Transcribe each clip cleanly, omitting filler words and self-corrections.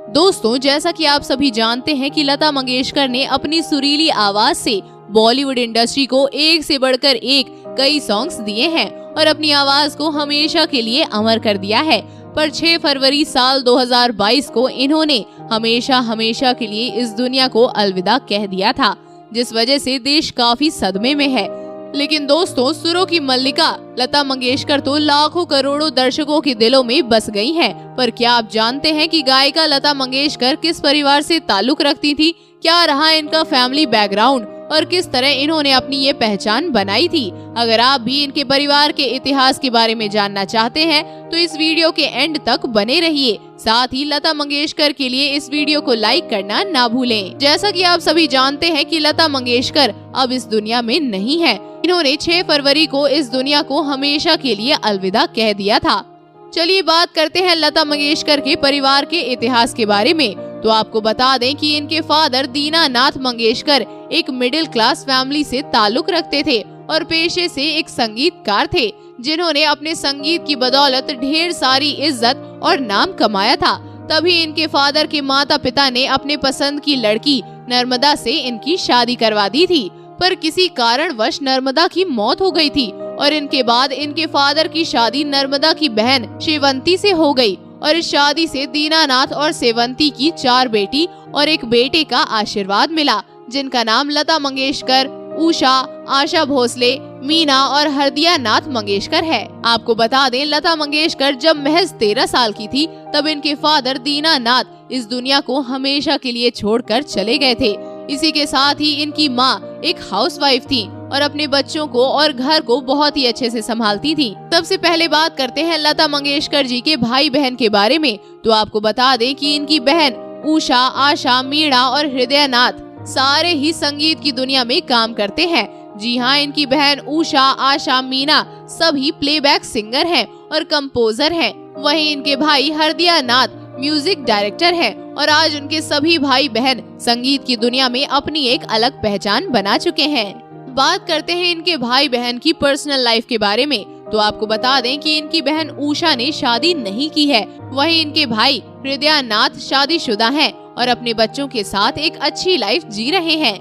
दोस्तों, जैसा कि आप सभी जानते हैं कि लता मंगेशकर ने अपनी सुरीली आवाज से बॉलीवुड इंडस्ट्री को एक से बढ़कर एक कई सॉन्ग्स दिए हैं और अपनी आवाज को हमेशा के लिए अमर कर दिया है। पर 6 फरवरी साल 2022 को इन्होंने हमेशा के लिए इस दुनिया को अलविदा कह दिया था, जिस वजह से देश काफी सदमे में है। लेकिन दोस्तों, सुरों की मल्लिका लता मंगेशकर तो लाखों करोड़ों दर्शकों के दिलों में बस गई हैं। पर क्या आप जानते हैं कि गायिका लता मंगेशकर किस परिवार से ताल्लुक रखती थी, क्या रहा इनका फैमिली बैकग्राउंड और किस तरह इन्होंने अपनी ये पहचान बनाई थी? अगर आप भी इनके परिवार के इतिहास के बारे में जानना चाहते हैं तो इस वीडियो के एंड तक बने रहिए। साथ ही लता मंगेशकर के लिए इस वीडियो को लाइक करना ना भूलें। जैसा कि आप सभी जानते हैं कि लता मंगेशकर अब इस दुनिया में नहीं है। इन्होंने 6 फरवरी को इस दुनिया को हमेशा के लिए अलविदा कह दिया था। चलिए बात करते हैं लता मंगेशकर के परिवार के इतिहास के बारे में। तो आपको बता दें कि इनके फादर दीनानाथ मंगेशकर एक मिडिल क्लास फैमिली से ताल्लुक रखते थे और पेशे से एक संगीतकार थे, जिन्होंने अपने संगीत की बदौलत ढेर सारी इज्जत और नाम कमाया था। तभी इनके फादर के माता पिता ने अपने पसंद की लड़की नर्मदा से इनकी शादी करवा दी थी, पर किसी कारणवश नर्मदा की मौत हो गई थी और इनके बाद इनके फादर की शादी नर्मदा की बहन सेवंती से हो गई और इस शादी से दीनानाथ और सेवंती की 4 बेटी और एक बेटे का आशीर्वाद मिला, जिनका नाम लता मंगेशकर, उषा, आशा भोसले, मीना और हरदिया नाथ मंगेशकर है। आपको बता दें, लता मंगेशकर जब महज 13 साल की थी तब इनके फादर दीनानाथ इस दुनिया को हमेशा के लिए छोड़कर चले गए थे। इसी के साथ ही इनकी माँ एक हाउसवाइफ थी और अपने बच्चों को और घर को बहुत ही अच्छे से संभालती थी। सबसे पहले बात करते हैं लता मंगेशकर जी के भाई बहन के बारे में। तो आपको बता दें कि इनकी बहन उषा, आशा, मीणा और हृदय नाथ सारे ही संगीत की दुनिया में काम करते हैं। जी हाँ, इनकी बहन उषा, आशा, मीना सभी प्लेबैक सिंगर हैं और कंपोजर हैं। वहीं इनके भाई हरदिया नाथ म्यूजिक डायरेक्टर हैं और आज उनके सभी भाई बहन संगीत की दुनिया में अपनी एक अलग पहचान बना चुके हैं। बात करते हैं इनके भाई बहन की पर्सनल लाइफ के बारे में। तो आपको बता दें कि इनकी बहन उषा ने शादी नहीं की है। वहीं इनके भाई हृदय नाथ शादीशुदा हैं और अपने बच्चों के साथ एक अच्छी लाइफ जी रहे हैं।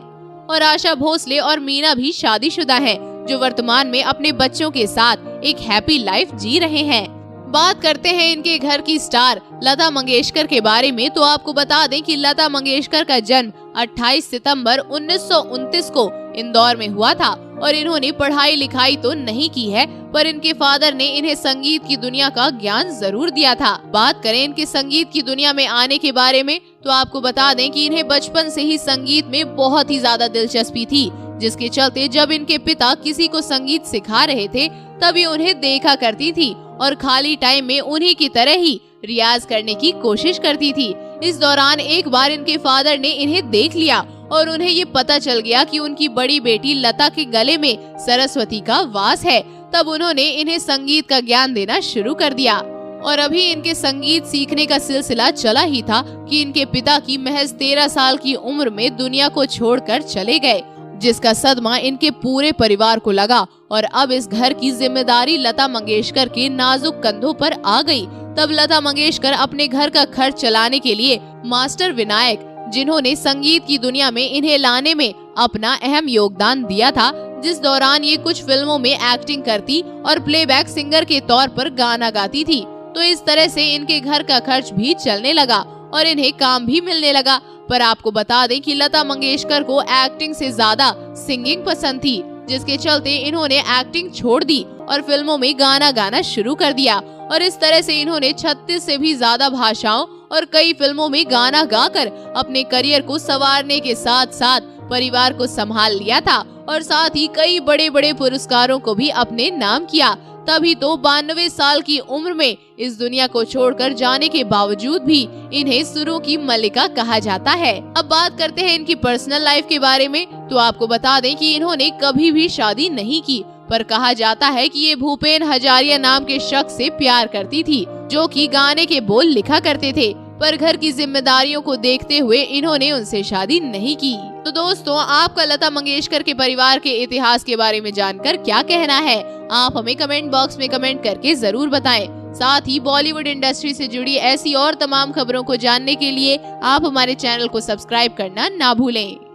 और आशा भोसले और मीना भी शादीशुदा हैं, जो वर्तमान में अपने बच्चों के साथ एक हैप्पी लाइफ जी रहे हैं। बात करते हैं इनके घर की स्टार लता मंगेशकर के बारे में। तो आपको बता दें कि लता मंगेशकर का जन्म 28 सितंबर 1929 को इंदौर में हुआ था और इन्होंने पढ़ाई लिखाई तो नहीं की है, पर इनके फादर ने इन्हें संगीत की दुनिया का ज्ञान जरूर दिया था। बात करें इनके संगीत की दुनिया में आने के बारे में तो आपको बता दें कि इन्हें बचपन से ही संगीत में बहुत ही ज्यादा दिलचस्पी थी, जिसके चलते जब इनके पिता किसी को संगीत सिखा रहे थे तभी उन्हें देखा करती थी और खाली टाइम में उन्हीं की तरह ही रियाज करने की कोशिश करती थी। इस दौरान एक बार इनके फादर ने इन्हें देख लिया और उन्हें ये पता चल गया कि उनकी बड़ी बेटी लता के गले में सरस्वती का वास है। तब उन्होंने इन्हें संगीत का ज्ञान देना शुरू कर दिया और अभी इनके संगीत सीखने का सिलसिला चला ही था कि इनके पिता की महज 13 साल की उम्र में दुनिया को छोड़कर चले गए, जिसका सदमा इनके पूरे परिवार को लगा और अब इस घर की जिम्मेदारी लता मंगेशकर के नाजुक कंधों पर आ गई। तब लता मंगेशकर अपने घर का खर्च चलाने के लिए मास्टर विनायक, जिन्होंने संगीत की दुनिया में इन्हें लाने में अपना अहम योगदान दिया था, जिस दौरान ये कुछ फिल्मों में एक्टिंग करती और प्लेबैक सिंगर के तौर पर गाना गाती थी। तो इस तरह से इनके घर का खर्च भी चलने लगा और इन्हें काम भी मिलने लगा। पर आपको बता दें कि लता मंगेशकर को एक्टिंग से ज्यादा सिंगिंग पसंद थी, जिसके चलते इन्होंने एक्टिंग छोड़ दी और फिल्मों में गाना गाना शुरू कर दिया और इस तरह से इन्होंने 36 से भी ज्यादा भाषाओं और कई फिल्मों में गाना गाकर अपने करियर को संवारने के साथ साथ परिवार को संभाल लिया था और साथ ही कई बड़े बड़े पुरस्कारों को भी अपने नाम किया। तभी तो 92 साल की उम्र में इस दुनिया को छोड़कर जाने के बावजूद भी इन्हें सुरों की मल्लिका कहा जाता है। अब बात करते हैं इनकी पर्सनल लाइफ के बारे में। तो आपको बता दें कि इन्होंने कभी भी शादी नहीं की, पर कहा जाता है कि ये भूपेन हजारिया नाम के शख्स से प्यार करती थी, जो कि गाने के बोल लिखा करते थे। पर घर की जिम्मेदारियों को देखते हुए इन्होंने उनसे शादी नहीं की। तो दोस्तों, आपका लता मंगेशकर के परिवार के इतिहास के बारे में जानकर क्या कहना है? आप हमें कमेंट बॉक्स में कमेंट करके जरूर बताएं। साथ ही बॉलीवुड इंडस्ट्री से जुड़ी ऐसी और तमाम खबरों को जानने के लिए आप हमारे चैनल को सब्सक्राइब करना ना भूलें।